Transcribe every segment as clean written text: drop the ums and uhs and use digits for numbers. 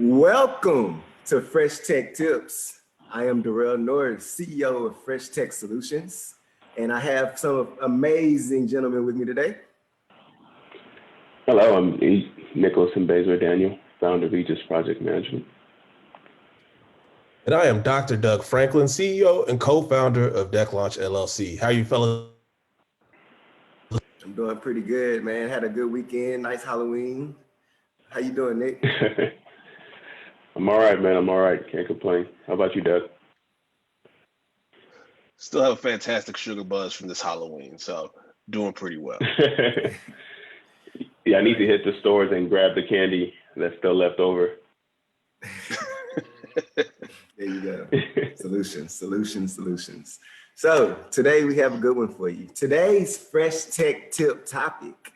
Welcome to Fresh Tech Tips. I am Derrell, CEO of Fresh Tech Solutions, and I have some amazing gentlemen with me today. Hello, I'm Nicholas Mbezer Daniel, founder of Aegis Project Management. And I am Dr. Doug Franklin, CEO and co-founder of Deck Launch LLC. How are you fellas? I'm doing pretty good, man. Had a good weekend, nice Halloween. How you doing, Nick? I'm all right, man. I'm all right. Can't complain. How about you, Doug? Still have a fantastic sugar buzz from this Halloween, so doing pretty well. Yeah, I need to hit the stores and grab the candy that's still left over. There you go. Solutions. So today we have a good one for you. Today's Fresh Tech Tip topic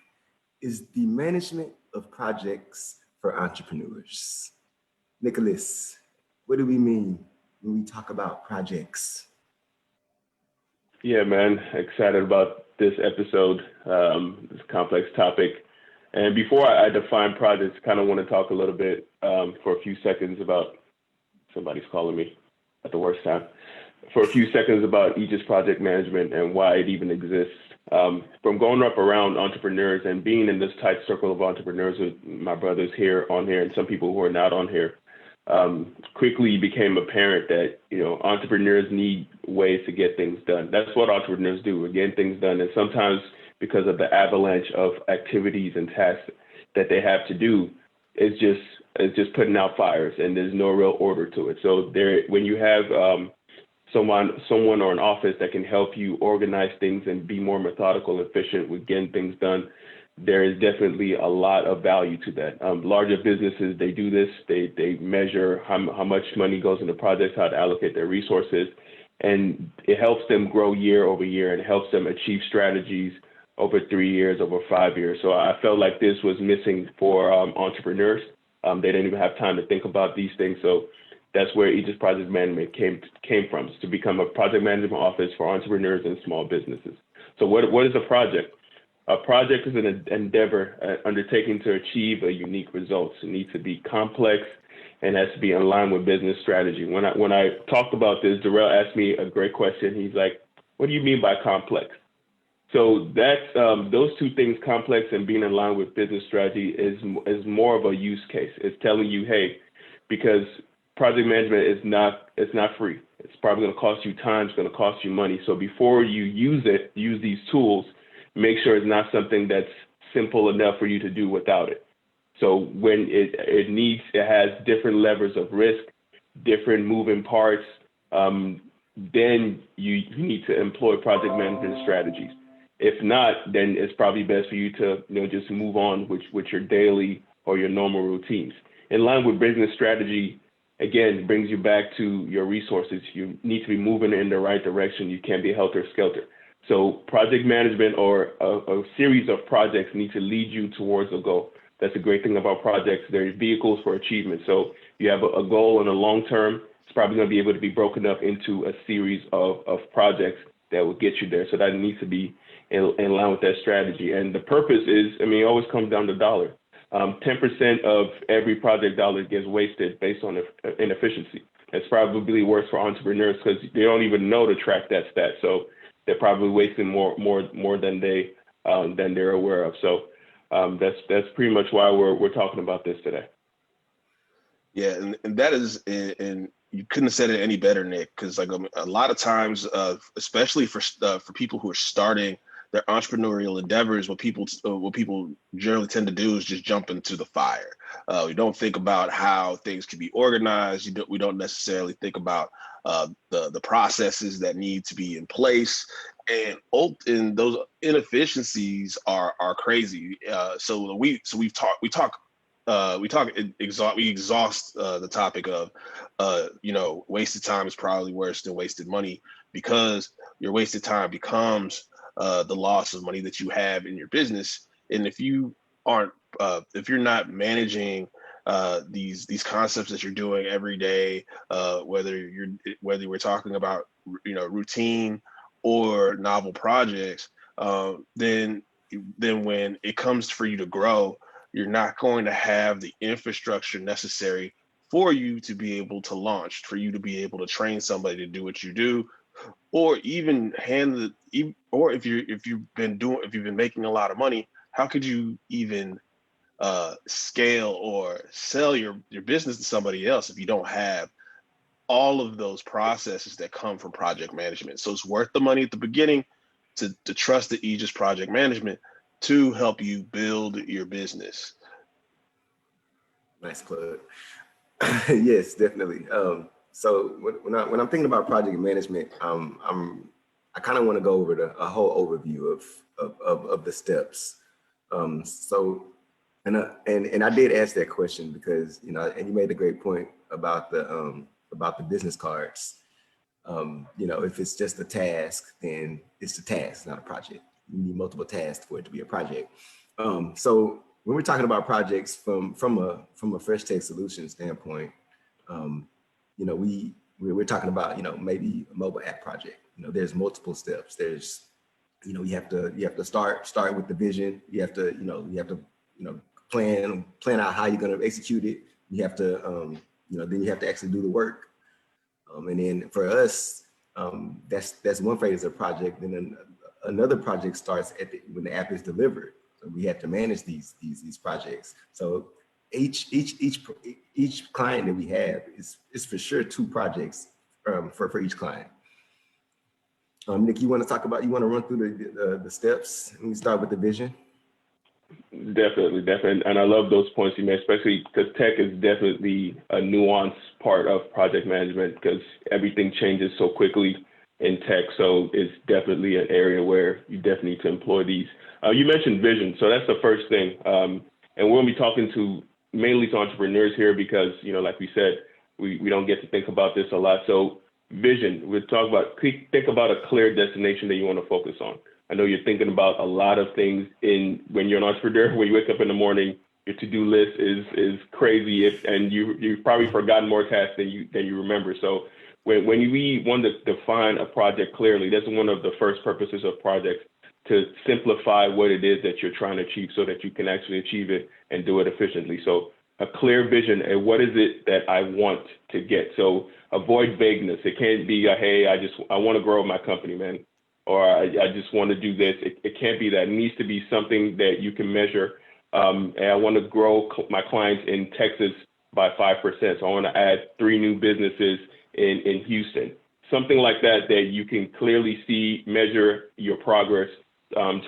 is the management of projects for entrepreneurs. Nicholas, what do we mean when we talk about projects? Yeah, man. Excited about this episode, this complex topic. And before I define projects, kind of want to talk a little bit for a few seconds about, somebody's calling me at the worst time, for a few seconds about Aegis Project Management and why it even exists. From growing up around entrepreneurs and being in this tight circle of entrepreneurs with my brothers on here, and some people who are not on here, quickly became apparent that, entrepreneurs need ways to get things done. That's what entrepreneurs do, we're getting things done. And sometimes because of the avalanche of activities and tasks that they have to do, it's just putting out fires and there's no real order to it. So when you have someone or an office that can help you organize things and be more methodical and efficient with getting things done, there is definitely a lot of value to that. Larger businesses, they do this. They measure how much money goes into projects, how to allocate their resources, and it helps them grow year over year and helps them achieve strategies over 3 years, over 5 years. So I felt like this was missing for entrepreneurs. They didn't even have time to think about these things. So that's where Aegis Project Management came from, to become a project management office for entrepreneurs and small businesses. So what is a project? A project is an endeavor undertaken to achieve a unique result. It needs to be complex and has to be in line with business strategy. When I talked about this, Derrell asked me a great question. He's like, what do you mean by complex? So that's those two things, complex and being in line with business strategy, is more of a use case. It's telling you, hey, because project management it's not free. It's probably going to cost you time. It's going to cost you money. So before you use these tools, make sure it's not something that's simple enough for you to do without it. So when it has different levers of risk, different moving parts, then you need to employ project management strategies. If not, then it's probably best for you to just move on with your daily or your normal routines. In line with business strategy, again, brings you back to your resources. You need to be moving in the right direction. You can't be helter-skelter. So project management or a series of projects need to lead you towards a goal. That's a great thing about projects. They're vehicles for achievement. So you have a goal in the long term. It's probably going to be able to be broken up into a series of projects that will get you there. So that needs to be in line with that strategy. And the purpose is, it always comes down to dollar. 10% of every project dollar gets wasted based on inefficiency. It's probably worse for entrepreneurs because they don't even know to track that stat. So they're probably wasting more than they're aware of. So that's pretty much why we're talking about this today. Yeah, and that is, and you couldn't have said it any better, Nick, because a lot of times, especially for people who are starting their entrepreneurial endeavors, what people generally tend to do is just jump into the fire. We don't think about how things can be organized. We don't necessarily think about the processes that need to be in place, and those inefficiencies are crazy. So we exhaust the topic of wasted time is probably worse than wasted money, because your wasted time becomes the loss of money that you have in your business. And if you're not managing these concepts that you're doing every day, whether we're talking about routine or novel projects, then when it comes for you to grow, you're not going to have the infrastructure necessary for you to be able to launch, for you to be able to train somebody to do what you do, or even or if you've been making a lot of money, how could you even scale or sell your business to somebody else if you don't have all of those processes that come from project management? So it's worth the money at the beginning to trust the Aegis project management to help you build your business. Nice plug. Yes, definitely. So when I'm thinking about project management, I kind of want to go over a whole overview of the steps. So and I did ask that question because, you know, and you made a great point about the business cards. You know, if it's just a task, then it's a task, not a project. You need multiple tasks for it to be a project. So when we're talking about projects from a fresh tech solution standpoint, you know, we're talking about, you know, maybe a mobile app project. You know, there's multiple steps. There's, you know, you have to start with the vision. You have to plan out how you're going to execute it. You have to then you have to actually do the work. And then for us, that's one phase of the project. And then another project starts when the app is delivered. So we have to manage these projects. So each client that we have is for sure 2 projects for each client. Nick, you want to run through the steps? And we start with the vision. Definitely. And I love those points you made, especially because tech is definitely a nuanced part of project management because everything changes so quickly in tech. So it's definitely an area where you definitely need to employ these. You mentioned vision. So that's the first thing. And we're going to be talking mainly to entrepreneurs here because, you know, like we said, we don't get to think about this a lot. So vision, think about a clear destination that you want to focus on. I know you're thinking about a lot of things when you're an entrepreneur. When you wake up in the morning, your to-do list is crazy, and you've probably forgotten more tasks than you remember. So when we want to define a project clearly, that's one of the first purposes of projects, to simplify what it is that you're trying to achieve so that you can actually achieve it and do it efficiently. So a clear vision and what is it that I want to get. So avoid vagueness. It can't be hey, I want to grow my company, man. Or I just want to do this. It can't be that. It needs to be something that you can measure. And I want to grow my clients in Texas by 5%. So I want to add 3 new businesses in Houston. Something like that you can clearly see, measure your progress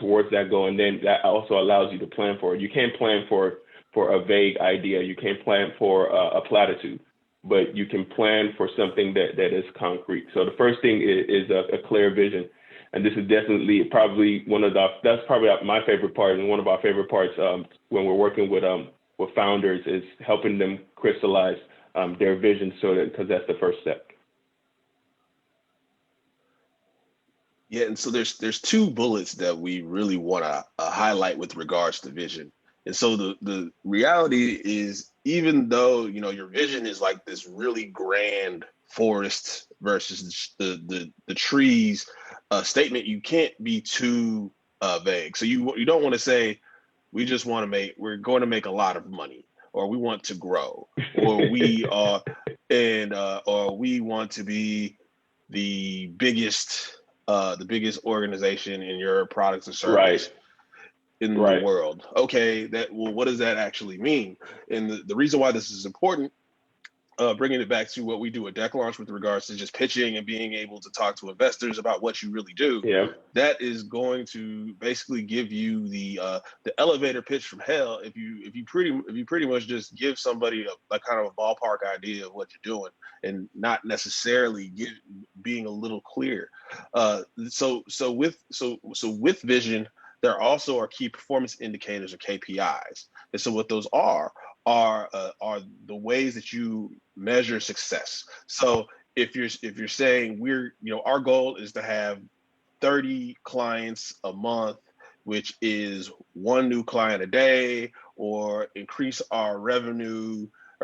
towards that goal. And then that also allows you to plan for it. You can't plan for a vague idea. You can't plan for a platitude, but you can plan for something that is concrete. So the first thing is a clear vision. And this is definitely probably that's probably my favorite part, and one of our favorite parts when we're working with founders is helping them crystallize their vision, because that's the first step. Yeah, and so there's 2 bullets that we really want to highlight with regards to vision. And so the reality is, even though, you know, your vision is like this really grand forest versus the trees statement, you can't be too vague. So you don't want to say we're going to make a lot of money, or we want to grow, or we are or we want to be the biggest organization in your products and service in the world. Okay, what does that actually mean? And the reason why this is important, bringing it back to what we do at Deck Launch with regards to just pitching and being able to talk to investors about what you really do. Yeah. That is going to basically give you the elevator pitch from hell if you pretty much just give somebody a kind of a ballpark idea of what you're doing and not necessarily being a little clear. So with vision, there also are key performance indicators or KPIs. And so what those are the ways that you measure success. So if you're saying our goal is to have 30 clients a month, which is 1 new client a day, or increase our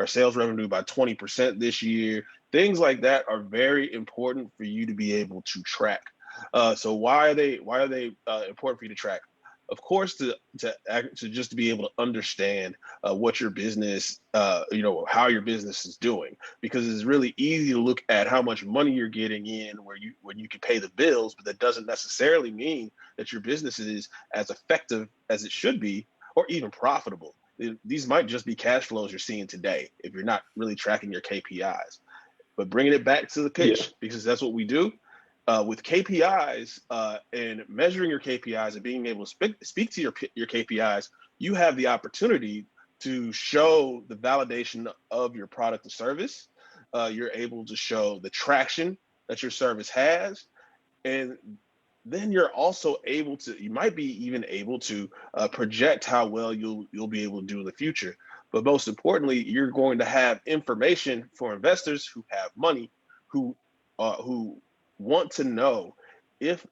sales revenue by 20% this year, things like that are very important for you to be able to track. So why are they important for you to track? of course, to just to be able to understand what your business, how your business is doing, because it's really easy to look at how much money you're getting in when you can pay the bills, but that doesn't necessarily mean that your business is as effective as it should be, or even profitable. These might just be cash flows you're seeing today if you're not really tracking your KPIs. But bringing it back to the pitch, because that's what we do with KPIs and measuring your KPIs and being able to speak to your KPIs, you have the opportunity to show the validation of your product or service. You're able to show the traction that your service has, and then you're also able to, you might be even able to project how well you'll be able to do in the future. But most importantly, you're going to have information for investors who have money, who want to know if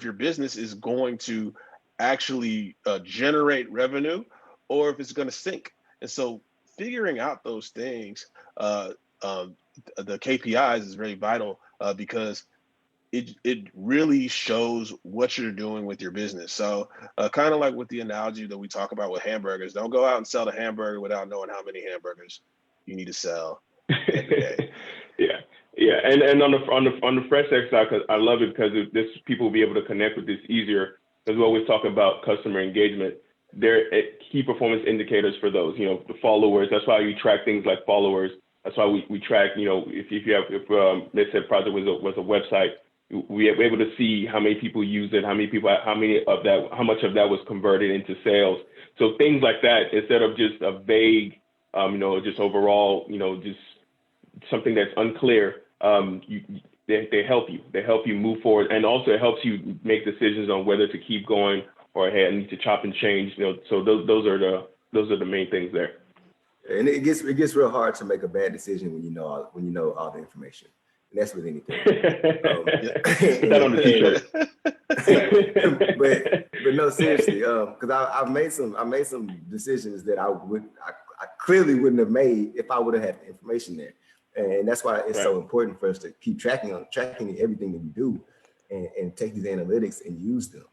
your business is going to actually generate revenue or if it's going to sink. And so figuring out those things, the KPIs is very vital because it really shows what you're doing with your business. So kind of like with the analogy that we talk about with hamburgers, don't go out and sell the hamburger without knowing how many hamburgers you need to sell every day. Yeah, and on the fresh tech side, cause I love it because this people will be able to connect with this easier. Because we're always talking about customer engagement. They're key performance indicators for those. The followers. That's why you track things like followers. That's why we track. If let's say project was a website, we were able to see how many people use it, how much of that was converted into sales. So things like that, instead of just a vague, just overall, just something that's unclear. They help you. They help you move forward, and also it helps you make decisions on whether to keep going or hey, I need to chop and change. So those are the main things there. And it gets real hard to make a bad decision when you know all the information. And that's with anything. Put that on the t-shirt. but no, seriously, because I made some decisions that I clearly wouldn't have made if I would have had the information there. And that's why it's so important for us to keep tracking everything that we do and take these analytics and use them.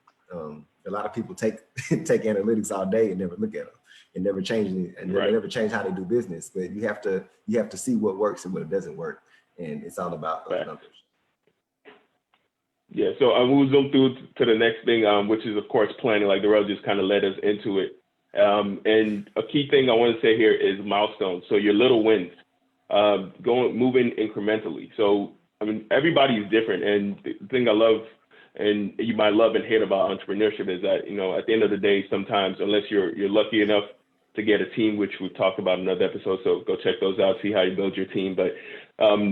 A lot of people take analytics all day and never look at them and never change it, and never change how they do business. But you have to see what works and what doesn't work. And it's all about those numbers. Yeah, so we'll zoom through to the next thing, which is, of course, planning, like Derrell just kind of led us into it. And a key thing I want to say here is milestones. So your little wins, moving incrementally. So, I mean, everybody is different. And the thing I love, and you might love and hate about entrepreneurship, is that, at the end of the day, sometimes, unless you're lucky enough to get a team, which we've talked about in another episode, so go check those out, see how you build your team. But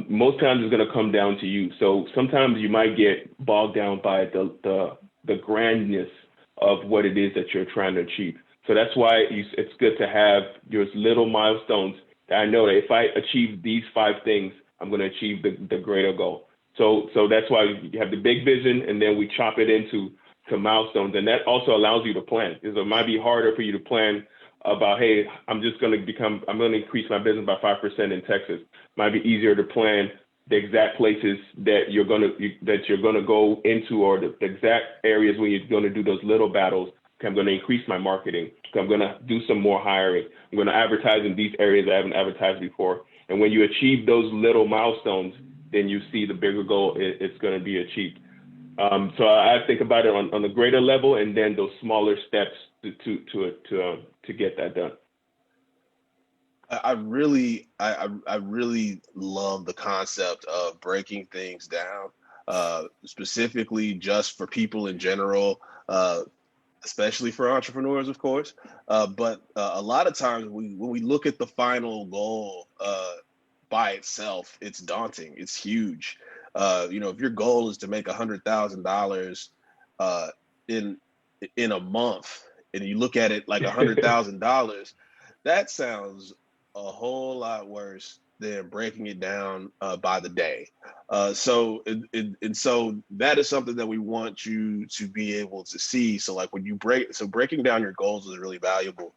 most times it's going to come down to you. So sometimes you might get bogged down by the grandness of what it is that you're trying to achieve. So that's why it's good to have your little milestones that I know that if I achieve these 5 things, I'm going to achieve the greater goal. So that's why you have the big vision, and then we chop it into milestones. And that also allows you to plan, because it might be harder for you to plan about, hey, I'm going to increase my business by 5% in Texas. Might be easier to plan the exact places that you're going to go into, or the exact areas where you're going to do those little battles. Okay, I'm going to increase my marketing. Okay, I'm going to do some more hiring. I'm going to advertise in these areas I haven't advertised before. And when you achieve those little milestones, then you see the bigger goal it's going to be achieved. So I think about it on the greater level, and then those smaller steps to get that done. I really love the concept of breaking things down, specifically just for people in general, especially for entrepreneurs, of course. But a lot of times when we look at the final goal by itself, it's daunting. It's huge. If your goal is to make $100,000 in a month, and you look at it like $100,000, that sounds a whole lot worse than breaking it down by the day. So that is something that we want you to be able to see. So like when you breaking down your goals is really valuable.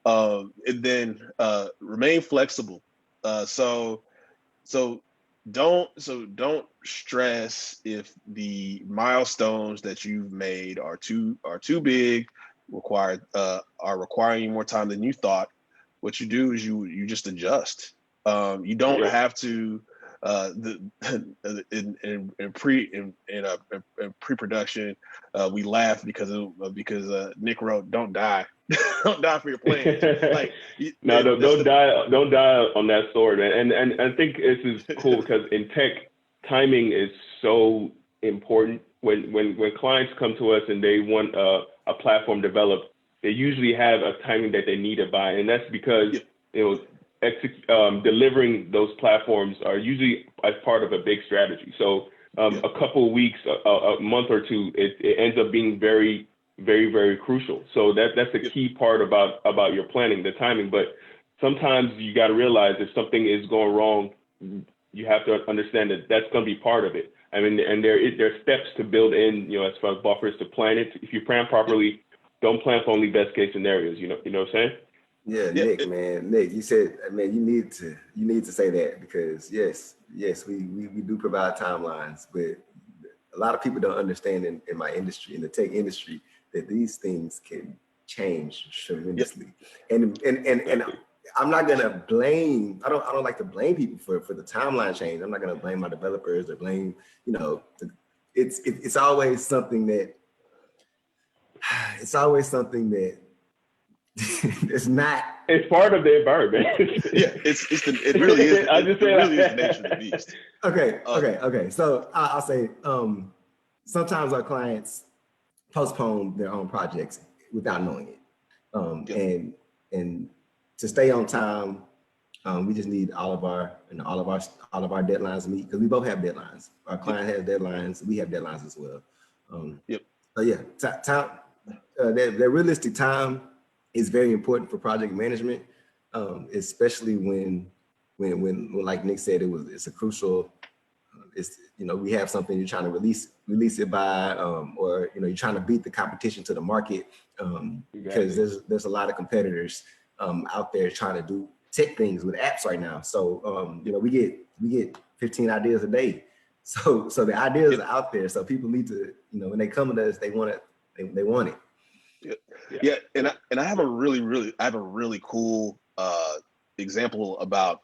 And then remain flexible. So don't stress if the milestones that you've made are too big. are requiring you more time than you thought, what you do is you just adjust. You don't have to in pre-production we laugh because Nick wrote "Don't die." Don't die for your plans. Like no, don't die on that sword, man. And I think this is cool because in tech, timing is so important. When clients come to us and they want a platform developed, they usually have a timing that they need it by, and that's because delivering those platforms are usually as part of a big strategy. So a couple of weeks, a month or two, it ends up being very, very, very crucial. So that's a key part about your planning, the timing. But sometimes you got to realize if something is going wrong, you have to understand that that's going to be part of it. I mean, and there are steps to build in, as far as buffers to plan it. If you plan properly, don't plan for only best case scenarios. You know what I'm saying? Yeah, Nick, you said, man, you need to say that because yes, we do provide timelines, but a lot of people don't understand in my industry, in the tech industry, that these things can change tremendously. And I'm not gonna blame. I don't like to blame people for the timeline change. I'm not gonna blame my developers or blame. It's always something that. It's always something that. It's not. It's part of the environment. It really is. It really is the nature of the beast. Okay. So I'll say sometimes our clients postpone their own projects without knowing it, and to stay on time, we just need all of our deadlines to meet because we both have deadlines. Our client has deadlines. We have deadlines as well. So yeah, time. That realistic time is very important for project management, especially when like Nick said, it's a crucial. We have something you're trying to release it by, or you're trying to beat the competition to the market, because there's a lot of competitors out there trying to do tech things with apps right now. So we get 15 ideas a day. So the ideas are out there. So people need to, when they come to us, they want it. They want it. Yeah. And I have a really cool example about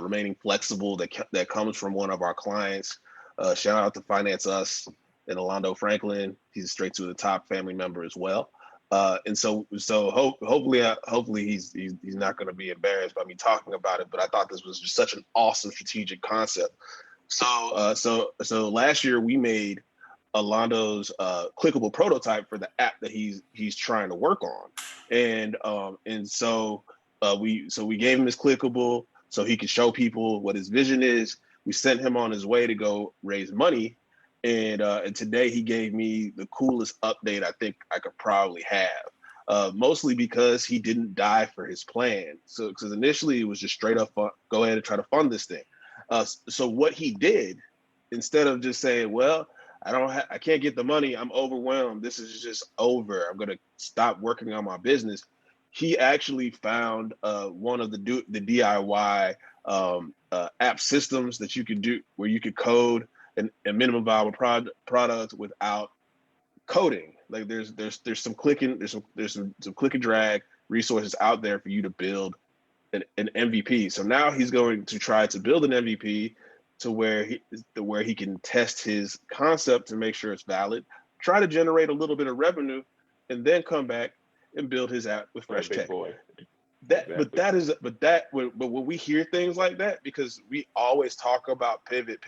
remaining flexible that comes from one of our clients. Shout out to Finance Us and Orlando Franklin. He's a straight to the top family member as well. And so hopefully he's not going to be embarrassed by me talking about it. But I thought this was just such an awesome strategic concept. So last year we made Orlando's clickable prototype for the app that he's trying to work on, and so we gave him his clickable so he could show people what his vision is. We sent him on his way to go raise money, and today he gave me the coolest update I think I could probably have. Mostly because he didn't die for his plan. So because initially it was just straight up go ahead and try to fund this thing. So what he did, instead of just saying, well, I can't get the money, I'm overwhelmed, this is just over, I'm gonna stop working on my business, he actually found one of the DIY app systems that you could do where you could code a minimum viable product without coding. Like there's some click and drag resources out there for you to build an MVP. So now he's going to try to build an MVP to where he can test his concept to make sure it's valid, try to generate a little bit of revenue, and then come back and build his app with Fresh Tech. But when we hear things like that, because we always talk about pivot,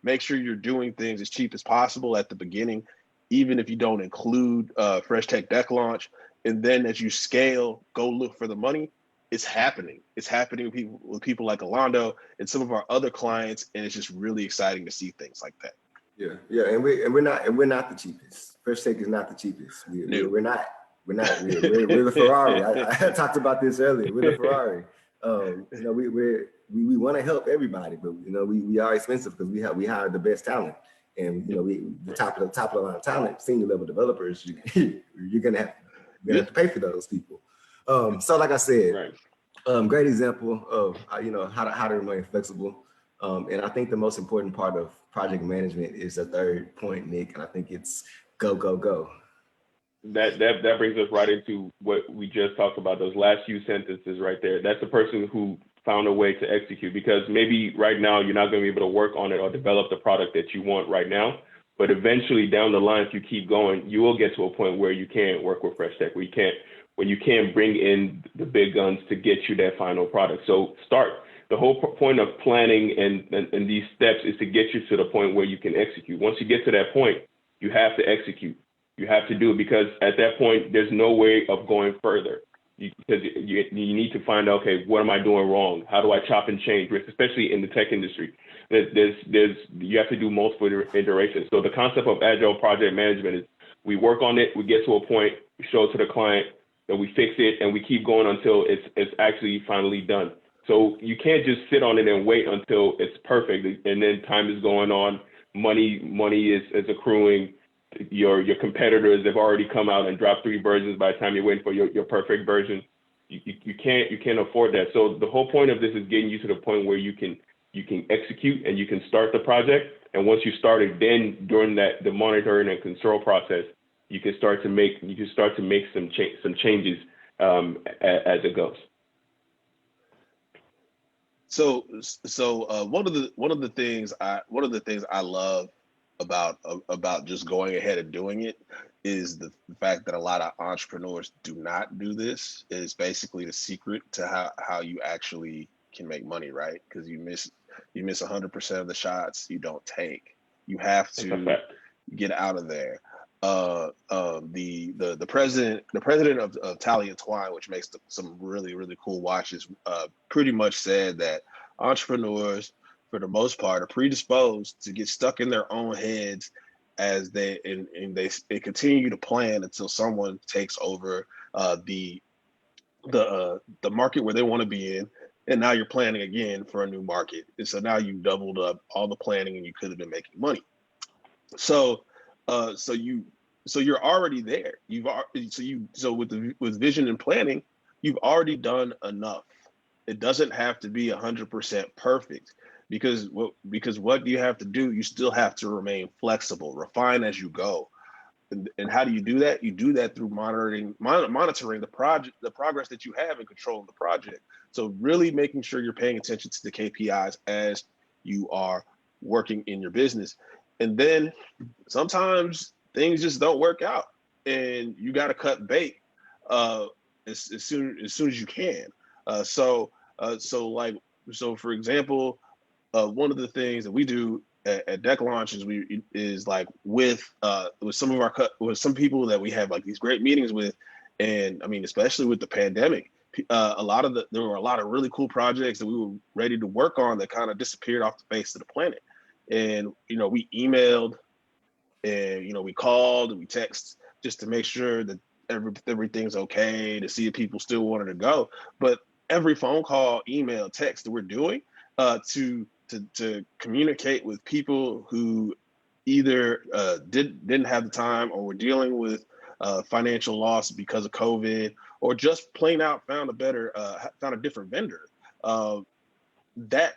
make sure you're doing things as cheap as possible at the beginning, even if you don't include Fresh Tech Deck Launch, and then as you scale, go look for the money. It's happening. It's happening with people like Orlando and some of our other clients, and it's just really exciting to see things like that. Yeah, and we're not the cheapest. Fresh Tech is not the cheapest. We're not. We're the Ferrari. I talked about this earlier. We're the Ferrari. We want to help everybody, but we are expensive because we hire the best talent, and the top of the line talent, senior level developers. You're gonna have to pay for those people. So like I said, great example of how to remain flexible. And I think the most important part of project management is the third point, Nick, and I think it's go. that brings us right into what we just talked about, those last few sentences right there. That's the person who found a way to execute, because maybe right now you're not going to be able to work on it or develop the product that you want right now. But eventually down the line, if you keep going, you will get to a point where you can work with Fresh Tech, where you can bring in the big guns to get you that final product. So start. The whole point of planning and these steps is to get you to the point where you can execute. Once you get to that point, you have to execute. You have to do it, because at that point, there's no way of going further. Because you need to find out, okay, what am I doing wrong? How do I chop and change, especially in the tech industry? You have to do multiple iterations. So the concept of agile project management is we work on it, we get to a point, we show it to the client, then we fix it, and we keep going until it's actually finally done. So you can't just sit on it and wait until it's perfect, and then time is going on, money is accruing. Your competitors have already come out and dropped 3 versions by the time you're waiting for your perfect version. You can't afford that. So the whole point of this is getting you to the point where you can execute and you can start the project. And once you start it, then during the monitoring and control process, you can start to make some changes as it goes. So one of the things I love about just going ahead and doing it is the fact that a lot of entrepreneurs do not do this. Is basically the secret to how you actually can make money, right? Because you miss 100% of the shots you don't take. You have to get out of there. The president of Tally and Twine, which makes some really, really cool watches, pretty much said that entrepreneurs, for the most part, are predisposed to get stuck in their own heads as they continue to plan until someone takes over the market where they want to be in, and now you're planning again for a new market, and so now you've doubled up all the planning and you could have been making money. So you're already there. With vision and planning, you've already done enough. It doesn't have to be 100% perfect, because what you have to do, you still have to remain flexible, refine as you go. And how do you do that? You do that through monitoring the progress that you have, and controlling the project. So really making sure you're paying attention to the KPIs as you are working in your business. And then sometimes things just don't work out, and you got to cut bait as soon as you can. So for example, one of the things that we do at Deck Launch is like with some people that we have like these great meetings with, and I mean, especially with the pandemic, there were a lot of really cool projects that we were ready to work on that kind of disappeared off the face of the planet. And we emailed, and we called and we texted just to make sure that everything's okay, to see if people still wanted to go. But every phone call, email, text that we're doing to communicate with people who either didn't have the time, or were dealing with financial loss because of COVID, or just plain out found a different vendor, that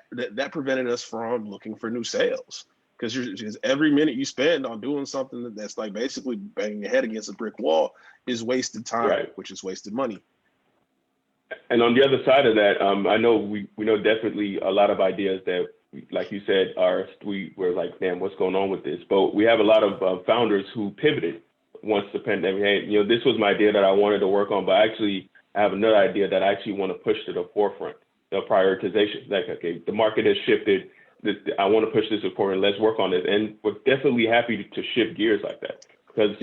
prevented us from looking for new sales. Because every minute you spend on doing something that's like basically banging your head against a brick wall is wasted time, right, which is wasted money. And on the other side of that, I know we know definitely a lot of ideas that, like you said, we were like, man, what's going on with this? But we have a lot of founders who pivoted once the pandemic. Hey, this was my idea that I wanted to work on, but actually I have another idea that I actually want to push to the forefront. Prioritization, like, okay, the market has shifted. I want to push this forward. Let's work on it. And we're definitely happy to shift gears like that, because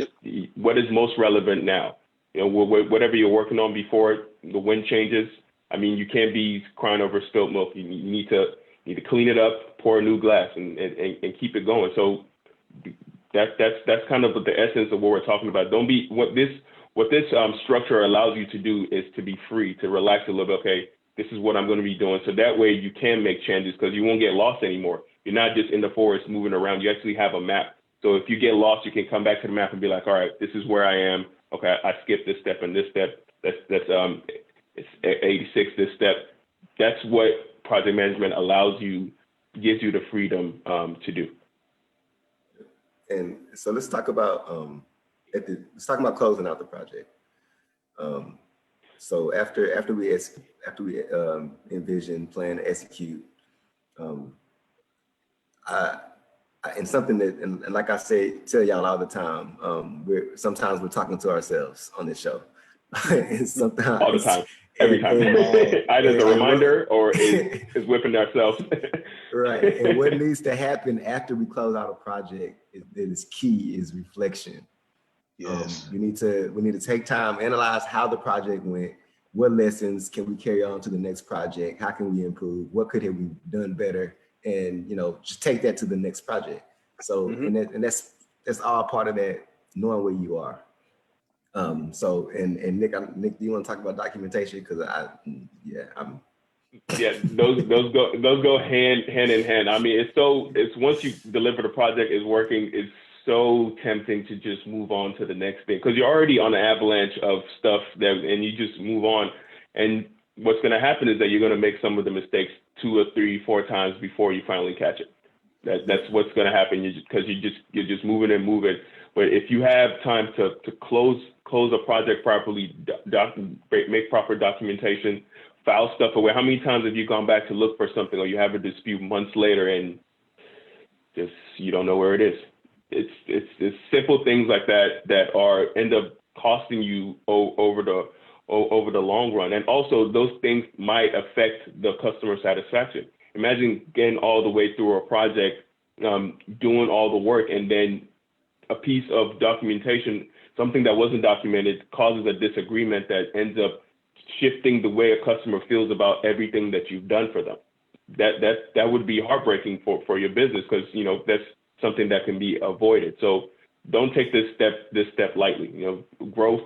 what is most relevant now? Whatever you're working on before the wind changes. I mean, you can't be crying over spilled milk. You need to clean it up, pour a new glass, and keep it going. So that's kind of the essence of what we're talking about. What this structure allows you to do is to be free, to relax a little bit. Okay, this is what I'm going to be doing. So that way you can make changes, because you won't get lost anymore. You're not just in the forest moving around. You actually have a map. So if you get lost, you can come back to the map and be like, all right, this is where I am. Okay, I skipped this step and this step. That's 86, this step. That's what project management gives you the freedom to do. And so let's talk about let's talk about closing out the project. So after we envision, plan, execute, and something that, and like I tell y'all all the time, sometimes we're talking to ourselves on this show. And sometimes all the time, every time, either as a reminder or is whipping ourselves. Right. And what needs to happen after we close out a project that is key is reflection. Yes. We need to take time, analyze how the project went. What lessons can we carry on to the next project? How can we improve? What could have we done better? And just take that to the next project. So and that's all part of that, knowing where you are. So and Nick, do you want to talk about documentation? Because those go hand in hand. I mean, it's once you deliver the project is working, it's so tempting to just move on to the next thing because you're already on an avalanche of stuff and you just move on. And what's going to happen is that you're going to make some of the mistakes 2 or 3, 4 times before you finally catch it. That's what's going to happen because you're just moving and moving. But if you have time to close a project properly, make proper documentation, file stuff away. How many times have you gone back to look for something, or you have a dispute months later and just you don't know where it is? It's simple things like that end up costing you over the long run, and also those things might affect the customer satisfaction. Imagine getting all the way through a project, doing all the work, and then a piece of documentation, something that wasn't documented, causes a disagreement that ends up shifting the way a customer feels about everything that you've done for them. That would be heartbreaking for your business because that's something that can be avoided. So don't take this step lightly. Growth,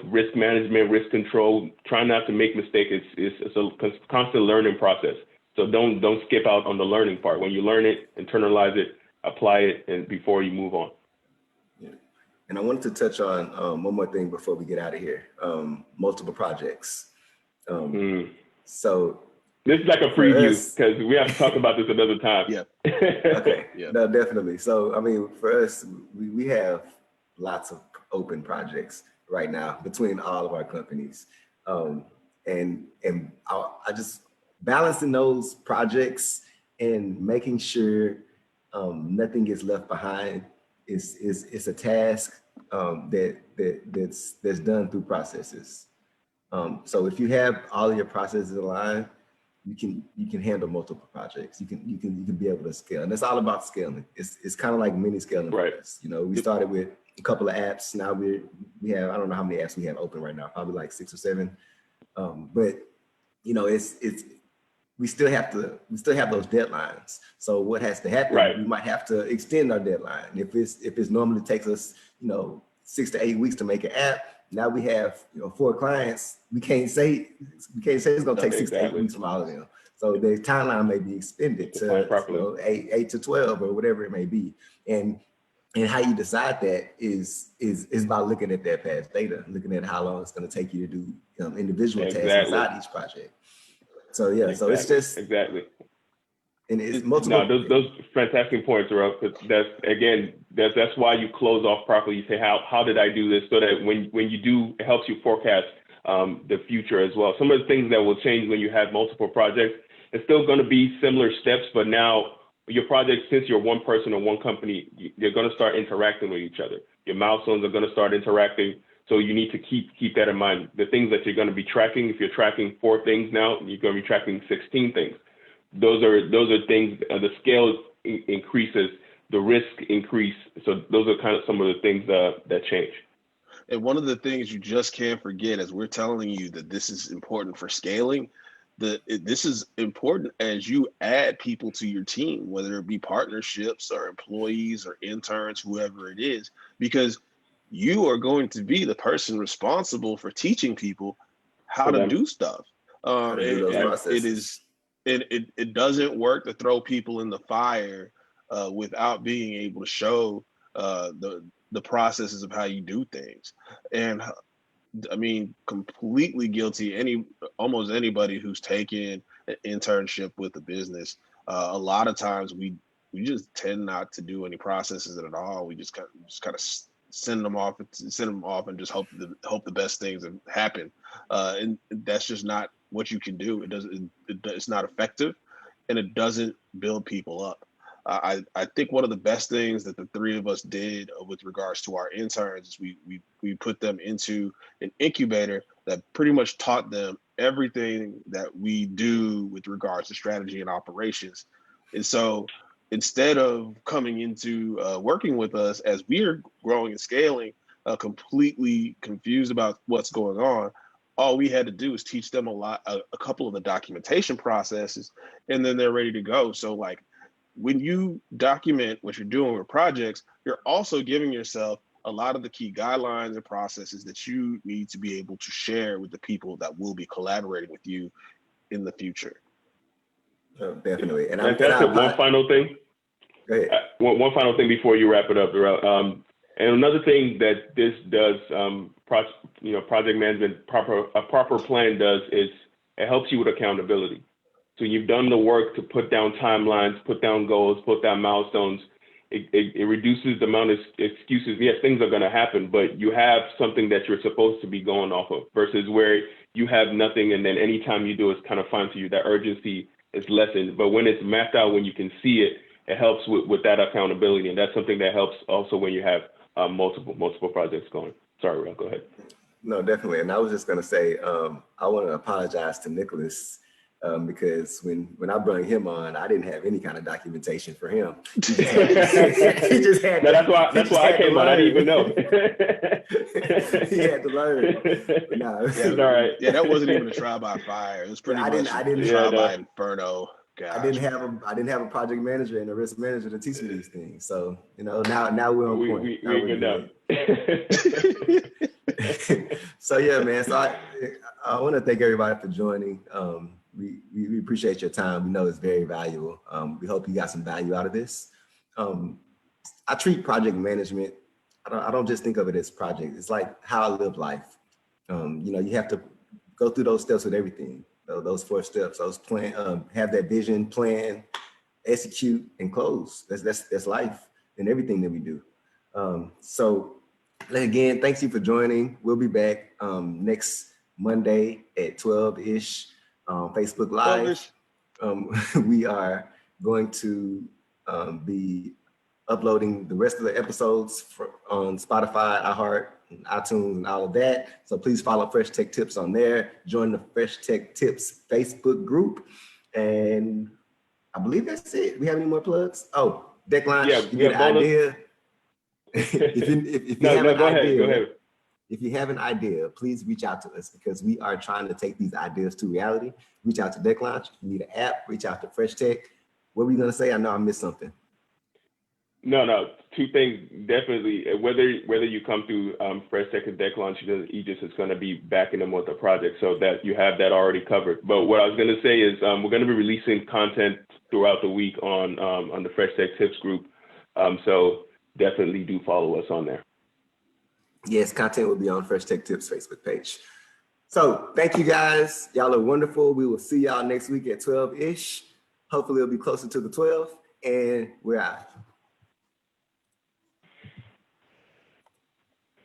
risk management, risk control. Try not to make mistakes. It's a constant learning process. So don't skip out on the learning part. When you learn it, internalize it, apply it, and before you move on. Yeah. And I wanted to touch on one more thing before we get out of here. Multiple projects. So this is like a preview because we have to talk about this another time. Yeah. Okay. Yeah. No, definitely. So I mean, for us, we have lots of open projects right now between all of our companies, and I just balancing those projects and making sure nothing gets left behind is a task that's done through processes. So if you have all of your processes aligned, you can handle multiple projects. You can be able to scale, and it's all about scaling. It's kind of like mini scaling. Right. For us. We started with a couple of apps. Now we have, I don't know how many apps we have open right now, probably like 6 or 7. But we still have those deadlines. So what has to happen? Right. We might have to extend our deadline. If it's normally takes us 6 to 8 weeks to make an app, now we have 4 clients. We can't say it's going to take 6 to 8 weeks from all of them. So the timeline may be extended to 8 to 12 or whatever it may be. And how you decide that is by looking at that past data, looking at how long it's going to take you to do individual tasks inside each project. So yeah, so it's just exactly. And it's multiple. No, those fantastic points, Derrell. That's why you close off properly. You say, how did I do this? So that when you do, it helps you forecast the future as well. Some of the things that will change when you have multiple projects, it's still going to be similar steps, but now your project, since you're one person or one company, you're going to start interacting with each other. Your milestones are going to start interacting. So you need to keep that in mind. The things that you're going to be tracking, if you're tracking 4 things now, you're going to be tracking 16 things. Those are things, the scale increases, the risk increase. So those are kind of some of the things that change. And one of the things you just can't forget, as we're telling you that this is important for scaling, this is important as you add people to your team, whether it be partnerships or employees or interns, whoever it is, because you are going to be the person responsible for teaching people how to do stuff. It doesn't work to throw people in the fire without being able to show the processes of how you do things. And I mean, completely guilty. Almost anybody who's taken an internship with a business, a lot of times we we just tend not to do any processes at all. We just kind of send them off and just hope the best things happen. And that's just not what you can do. It's not effective, and it doesn't build people up. I think one of the best things that the three of us did with regards to our interns is we put them into an incubator that pretty much taught them everything that we do with regards to strategy and operations. And so instead of coming into working with us as we're growing and scaling, completely confused about what's going on, all we had to do is teach them a couple of the documentation processes, and then they're ready to go. So like, when you document what you're doing with projects, you're also giving yourself a lot of the key guidelines and processes that you need to be able to share with the people that will be collaborating with you in the future. Oh, definitely. And one final thing. Go ahead. One final thing before you wrap it up, Derrell. And another thing that this does, project management, a proper plan does is it helps you with accountability. So you've done the work to put down timelines, put down goals, put down milestones. It reduces the amount of excuses. Yes, things are going to happen, but you have something that you're supposed to be going off of versus where you have nothing. And then anytime you do, it's kind of fine to you. That urgency is lessened. But when it's mapped out, when you can see it, it helps with that accountability. And that's something that helps also when you have multiple projects going. Sorry, Ron, go ahead. No, definitely. And I was just going to say, I want to apologize to Nicholas. Because when I brought him on, I didn't have any kind of documentation for him. He just had that's why I came on. I didn't even know. He had to learn. But nah, yeah, all right. Yeah, that wasn't even a trial by fire. It was pretty much a trial by inferno. Gosh. I didn't have a project manager and a risk manager to teach me these things. So now we're on point. We know. So yeah, man. So I want to thank everybody for joining. We appreciate your time. We know it's very valuable. We hope you got some value out of this. I treat project management, I don't just think of it as project. It's like how I live life. You have to go through those steps with everything. Those 4 steps, those have that vision, plan, execute, and close. That's life in everything that we do. So again, thanks you for joining. We'll be back next Monday at 12-ish. Facebook Live. We are going to be uploading the rest of the episodes on Spotify, iHeart, and iTunes, and all of that. So please follow Fresh Tech Tips on there. Join the Fresh Tech Tips Facebook group. And I believe that's it. We have any more plugs? Oh, Deck Launch, yeah, if you get an idea. If you have an idea. Go ahead. If you have an idea, please reach out to us because we are trying to take these ideas to reality. Reach out to Deck Launch. If you need an app, reach out to Fresh Tech. What were you going to say? I know I missed something. No. 2 things, definitely. Whether you come through Fresh Tech and Deck Launch, Aegis is going to be backing them with the project so that you have that already covered. But what I was going to say is we're going to be releasing content throughout the week on the Fresh Tech Tips group. So definitely do follow us on there. Yes, content will be on Fresh Tech Tips Facebook page. So thank you guys. Y'all are wonderful. We will see y'all next week at 12-ish. Hopefully it'll be closer to the 12, and we're out.